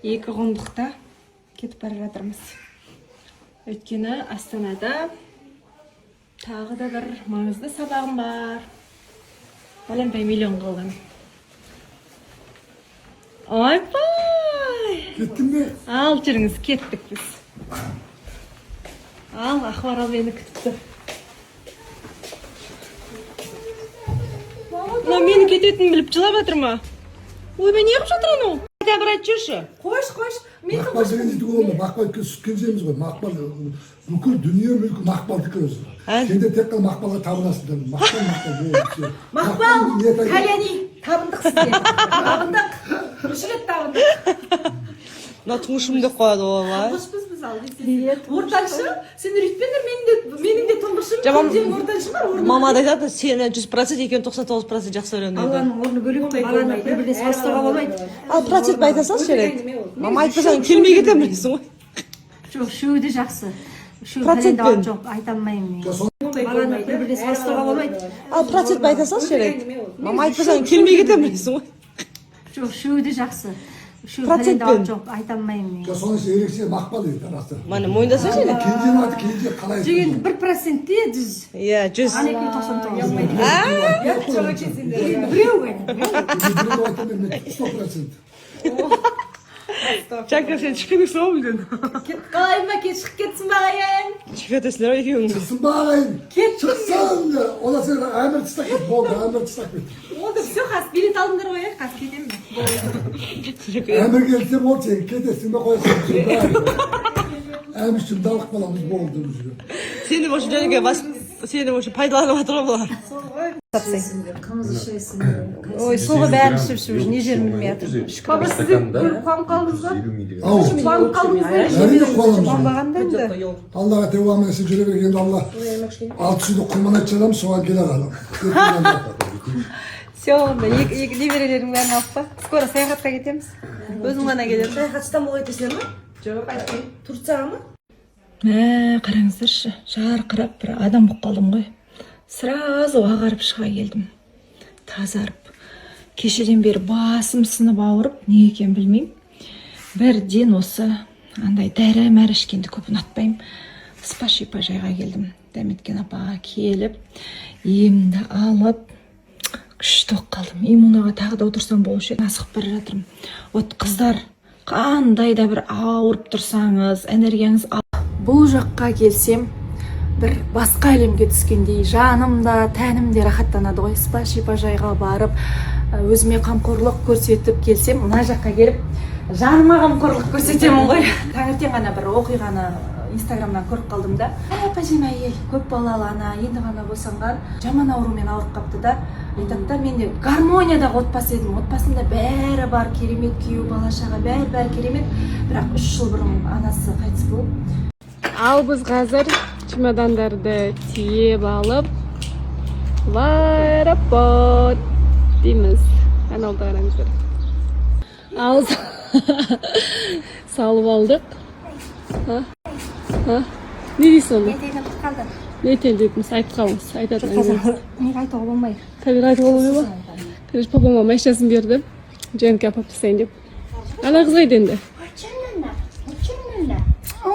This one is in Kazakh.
Екі қондықта кетіп бара жатырмыз. Өйткені Астанада тағы да бір маңызды сабағым бар. Бәленбай миллион қалған. Ойбай! Кеттің бе? Ал жүріңіз, кеттік біз. Ал, Ақмарал мені күтіп тұр. Мына мені кететінін біліп жылап жатыр ма? Ой, мен не қып жатыр анау? Қайта бір айтып жүрші. Қош. Мақпал деген үйді олды. Мақпал сүткен жеміз ғой. Мақпал бүкіл дүние мүлкі Мақпалдікі өзі. Сенде тек қана Мақпалға табынасың. Мақпал. Мақпал, кәләни, табындық сізге. Табындық. Үшілет табындық. Мына тұңғышым деп қояды олай. Тұңғышпыз біз ал. Ортаншы, сен үрейтпендер, менің де тұңғышым. Кенжем ортаншы бар. Мама да айтады, сені 100% екен 99% жақсы өрен дейді. Алланың орны бөлек қой болмайды. Бір-біріне салыстыруға болмайды. Ал процент байта салшы керек. Мама айтпасаң келмей кетем білесің ғой. Жоқ, үшеуі де жақсы. Үшеуі кәләнді жоқ, айта алмаймын мен. Баланы бір-біріне салыстыруға болмайды. Ал процент байта салшы керек. Мама айтпасаң келмей кетем білесің ғой. Жоқ, үшеуі де жақсы. Үшеуі кәләнді жоқ, айта алмаймын мен. Соның ішінде ерекше Мақпал дейді расы. Мана мойындасашы керек. Кенженің аты Кенже қалай? Дегенді 1%-те 100. Иә, 100. 1299. Біреу Біреу 100%. Чакар сен шыққының соң білдің. Қалай ма, шығып кетсін бағайын. Шығатесіңдер ой екеуің. Шықсын бағайын. Шықсын. Ола сен әмір тыстақ кет. Болды, әмір тыстақ кет. Олды, все, қас, билет алыңдар ғой, қас кетемін. Әмір келсе болды, сен кетесің бе қоясың. Әмір үшін далық баламыз болды бұл жерге. Сені бошу жәнеге сені бошу пайдаланып атыр бұлар. Қымыз ішесің. Ой, соғы бәрін ішіп не жерін білмей жатыр. Баба, сізде қуанып қалдыңыз ба? Қуанып қалдыңыз ба? Әрине қуаламыз. Қуанбағанда енді. Аллаға тәуба етсін жүре бергенде Алла алты үйді құрман айтшадам, соған келер алам. Все, онда екі немерелердің бәрін алып па? Скоро саяхатқа кетеміз. Өзің ғана келемін. Саяхат Стамбулға кетесіңдер ма? Жоқ, айтпайын. Турцияға ма? Қараңыздаршы, жарқырап бір адам болып қалдым ғой. Сразу ағарып шыға келдім. Тазарып. Кешеден бері басым сынып ауырып, не екен білмеймін. Бірден осы андай дәрі мәрі ішкенді көп ұнатпаймын. Спа-шипа жайға келдім. Дәметкен апаға келіп, емді алып, күшті оқып қалдым. Иммунаға тағы да отырсам болушы еді. Асығып бара жатырмын. Вот қыздар, қандай да бір ауырып тұрсаңыз, энергияңыз бұл жаққа келсем, бір басқа әлемге түскендей, жаным да, тәнім де рахаттанады ғой. Спа-шипа жайға барып, өзіме қамқорлық көрсетіп келсем, мына жаққа келіп, жаныма қамқорлық көрсетемін ғой. Таңертең ғана бір оқиғаны Инстаграмнан көріп қалдым да. Әпәжем әйел, көп балалы ана, енді ғана босанған, жаман аурумен ауырып қапты да. Айтады да, мен де гармониядағы отбасы едім. Отбасымда бәрі бар, керемет күйеу, бала-шаға бәрі керемет. Бірақ 3 жыл бұрын анасы қайтыс болып. Ал біз қазір чемодандарды тиеп алып, в аэропорт дейміз. Каналда қараңыздар. Ал салып алдық. Не дейсің оны? Не етен дейтіміз, айтып қалыңыз, айтатын әңгімеңіз. Неге айтуға болмайды? Табиғи айтуға болмай ма? Короче, папама машинасын берді, Женке апарып тастайын деп. Ана қыз қайда енді? О,